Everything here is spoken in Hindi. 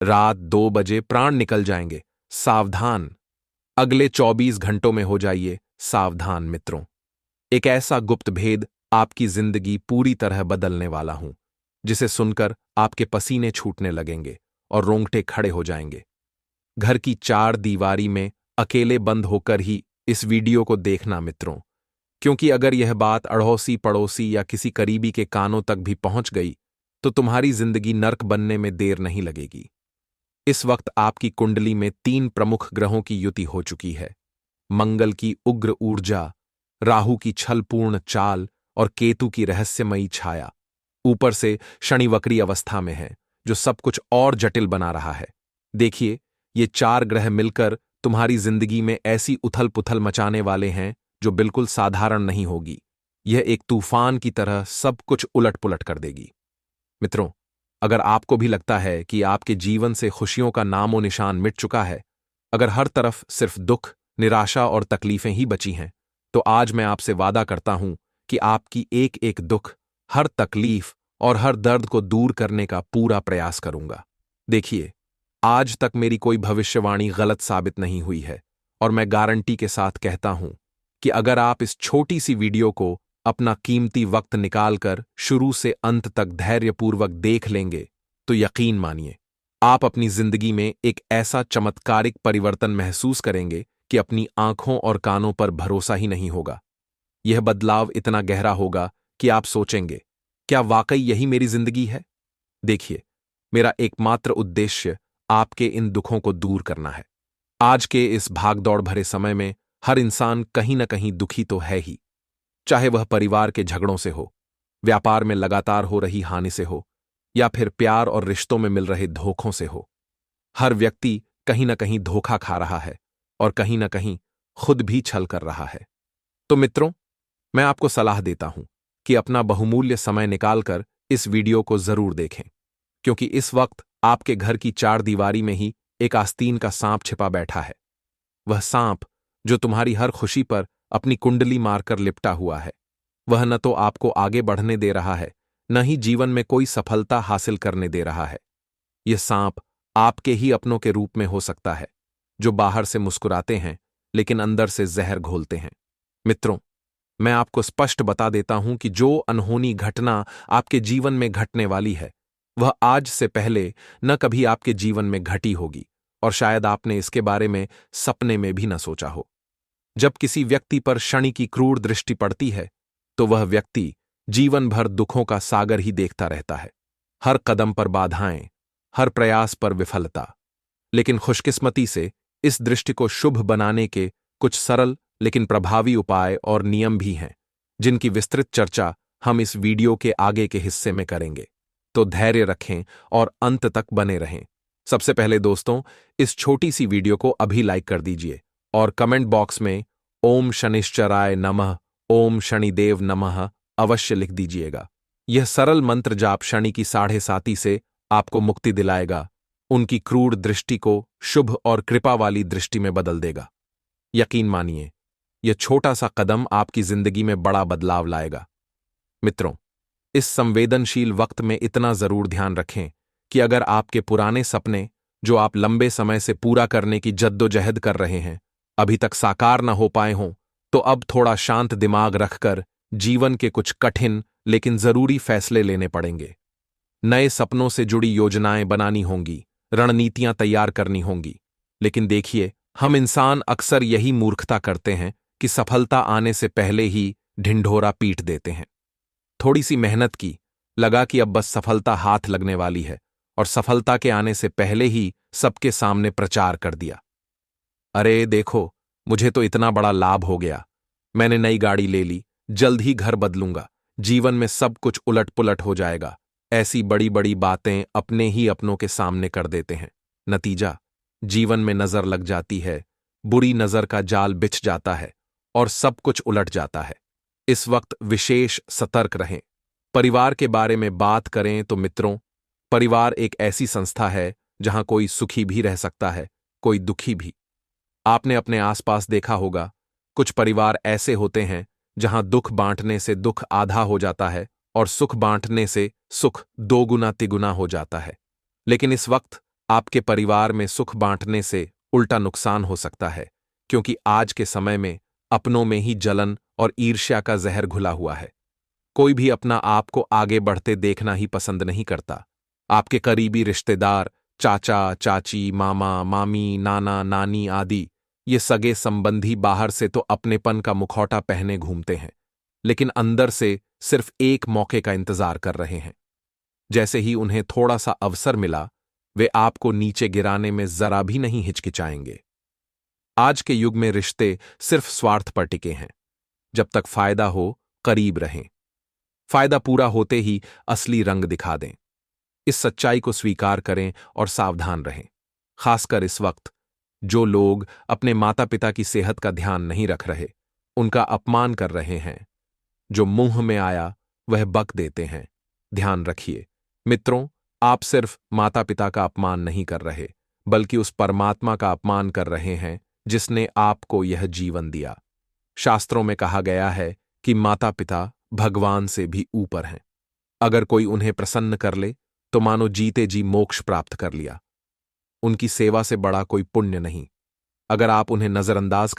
रात 2 बजे प्राण निकल जाएंगे, सावधान। अगले 24 घंटों में हो जाइए सावधान मित्रों। एक ऐसा गुप्त भेद आपकी जिंदगी पूरी तरह बदलने वाला हूं, जिसे सुनकर आपके पसीने छूटने लगेंगे और रोंगटे खड़े हो जाएंगे। घर की 4 दीवारी में अकेले बंद होकर ही इस वीडियो को देखना मित्रों, क्योंकि अगर यह बात अड़ोसी पड़ोसी या किसी करीबी के कानों तक भी पहुंच गई तो तुम्हारी जिंदगी नर्क बनने में देर नहीं लगेगी। इस वक्त आपकी कुंडली में 3 प्रमुख ग्रहों की युति हो चुकी है। मंगल की उग्र ऊर्जा, राहु की छलपूर्ण चाल और केतु की रहस्यमयी छाया। ऊपर से शनि वक्री अवस्था में है, जो सब कुछ और जटिल बना रहा है। देखिए, ये 4 ग्रह मिलकर तुम्हारी जिंदगी में ऐसी उथल पुथल मचाने वाले हैं जो बिल्कुल साधारण नहीं होगी। यह एक तूफान की तरह सब कुछ उलट पुलट कर देगी। मित्रों, अगर आपको भी लगता है कि आपके जीवन से खुशियों का नामो निशान मिट चुका है, अगर हर तरफ सिर्फ दुख, निराशा और तकलीफें ही बची हैं, तो आज मैं आपसे वादा करता हूं कि आपकी एक एक दुख, हर तकलीफ और हर दर्द को दूर करने का पूरा प्रयास करूंगा। देखिए, आज तक मेरी कोई भविष्यवाणी गलत साबित नहीं हुई है, और मैं गारंटी के साथ कहता हूं कि अगर आप इस छोटी सी वीडियो को अपना कीमती वक्त निकालकर शुरू से अंत तक धैर्यपूर्वक देख लेंगे, तो यकीन मानिए, आप अपनी जिंदगी में एक ऐसा चमत्कारिक परिवर्तन महसूस करेंगे कि अपनी आंखों और कानों पर भरोसा ही नहीं होगा। यह बदलाव इतना गहरा होगा कि आप सोचेंगे, क्या वाकई यही मेरी जिंदगी है? देखिए, मेरा एकमात्र उद्देश्य आपके इन दुखों को दूर करना है। आज के इस भागदौड़ भरे समय में हर इंसान कहीं न कहीं दुखी तो है ही, चाहे वह परिवार के झगड़ों से हो, व्यापार में लगातार हो रही हानि से हो, या फिर प्यार और रिश्तों में मिल रहे धोखों से हो। हर व्यक्ति कहीं न कहीं धोखा खा रहा है और कहीं न कहीं खुद भी छल कर रहा है। तो मित्रों, मैं आपको सलाह देता हूं कि अपना बहुमूल्य समय निकालकर इस वीडियो को जरूर देखें, क्योंकि इस वक्त आपके घर की 4 दीवारी में ही एक आस्तीन का सांप छिपा बैठा है। वह सांप जो तुम्हारी हर खुशी पर अपनी कुंडली मारकर लिपटा हुआ है। वह न तो आपको आगे बढ़ने दे रहा है, न ही जीवन में कोई सफलता हासिल करने दे रहा है। यह सांप आपके ही अपनों के रूप में हो सकता है, जो बाहर से मुस्कुराते हैं लेकिन अंदर से जहर घोलते हैं। मित्रों, मैं आपको स्पष्ट बता देता हूं कि जो अनहोनी घटना आपके जीवन में घटने वाली है, वह आज से पहले न कभी आपके जीवन में घटी होगी, और शायद आपने इसके बारे में सपने में भी न सोचा हो। जब किसी व्यक्ति पर शनि की क्रूर दृष्टि पड़ती है, तो वह व्यक्ति जीवन भर दुखों का सागर ही देखता रहता है। हर कदम पर बाधाएं, हर प्रयास पर विफलता। लेकिन खुशकिस्मती से इस दृष्टि को शुभ बनाने के कुछ सरल लेकिन प्रभावी उपाय और नियम भी हैं, जिनकी विस्तृत चर्चा हम इस वीडियो के आगे के हिस्से में करेंगे। तो धैर्य रखें और अंत तक बने रहें। सबसे पहले दोस्तों, इस छोटी सी वीडियो को अभी लाइक कर दीजिए और कमेंट बॉक्स में ओम शनिश्चराय नमः, ओम शनिदेव नमः अवश्य लिख दीजिएगा। यह सरल मंत्र जाप शनि की 7.5 से आपको मुक्ति दिलाएगा, उनकी क्रूर दृष्टि को शुभ और कृपा वाली दृष्टि में बदल देगा। यकीन मानिए, यह छोटा सा कदम आपकी जिंदगी में बड़ा बदलाव लाएगा। मित्रों, इस संवेदनशील वक्त में इतना जरूर ध्यान रखें कि अगर आपके पुराने सपने, जो आप लंबे समय से पूरा करने की जद्दोजहद कर रहे हैं, अभी तक साकार न हो पाए हों, तो अब थोड़ा शांत दिमाग रखकर जीवन के कुछ कठिन लेकिन जरूरी फैसले लेने पड़ेंगे। नए सपनों से जुड़ी योजनाएं बनानी होंगी, रणनीतियां तैयार करनी होंगी। लेकिन देखिए, हम इंसान अक्सर यही मूर्खता करते हैं कि सफलता आने से पहले ही ढिंढोरा पीट देते हैं। थोड़ी सी मेहनत की, लगा कि अब बस सफलता हाथ लगने वाली है, और सफलता के आने से पहले ही सबके सामने प्रचार कर दिया। अरे देखो, मुझे तो इतना बड़ा लाभ हो गया, मैंने नई गाड़ी ले ली, जल्द ही घर बदलूंगा, जीवन में सब कुछ उलट पुलट हो जाएगा। ऐसी बड़ी बड़ी बातें अपने ही अपनों के सामने कर देते हैं। नतीजा, जीवन में नजर लग जाती है, बुरी नजर का जाल बिछ जाता है और सब कुछ उलट जाता है। इस वक्त विशेष सतर्क रहें। परिवार के बारे में बात करें तो मित्रों, परिवार एक ऐसी संस्था है जहां कोई सुखी भी रह सकता है, कोई दुखी भी। आपने अपने आसपास देखा होगा, कुछ परिवार ऐसे होते हैं जहां दुख बांटने से दुख आधा हो जाता है और सुख बांटने से सुख 2 गुना तिगुना हो जाता है। लेकिन इस वक्त आपके परिवार में सुख बांटने से उल्टा नुकसान हो सकता है, क्योंकि आज के समय में अपनों में ही जलन और ईर्ष्या का जहर घुला हुआ है। कोई भी अपना आप को आगे बढ़ते देखना ही पसंद नहीं करता। आपके करीबी रिश्तेदार, चाचा, चाची, मामा, मामी, नाना, नानी आदि ये सगे संबंधी बाहर से तो अपनेपन का मुखौटा पहने घूमते हैं, लेकिन अंदर से सिर्फ एक मौके का इंतजार कर रहे हैं। जैसे ही उन्हें थोड़ा सा अवसर मिला, वे आपको नीचे गिराने में जरा भी नहीं हिचकिचाएंगे। आज के युग में रिश्ते सिर्फ स्वार्थ पर टिके हैं। जब तक फायदा हो, करीब रहें। फायदा पूरा होते ही असली रंग दिखा दें। इस सच्चाई को स्वीकार करें और सावधान रहें। खासकर इस वक्त जो लोग अपने माता पिता की सेहत का ध्यान नहीं रख रहे, उनका अपमान कर रहे हैं। जो मुंह में आया वह बक देते हैं। ध्यान रखिए मित्रों, आप सिर्फ माता पिता का अपमान नहीं कर रहे, बल्कि उस परमात्मा का अपमान कर रहे हैं जिसने आपको यह जीवन दिया। शास्त्रों में कहा गया है कि माता पिता भगवान से भी ऊपर हैं। अगर कोई उन्हें प्रसन्न कर ले तो मानो जीते जी मोक्ष प्राप्त कर लिया। उनकी सेवा से बड़ा कोई पुण्य नहीं। अगर आप उन्हें नजरअंदाज कर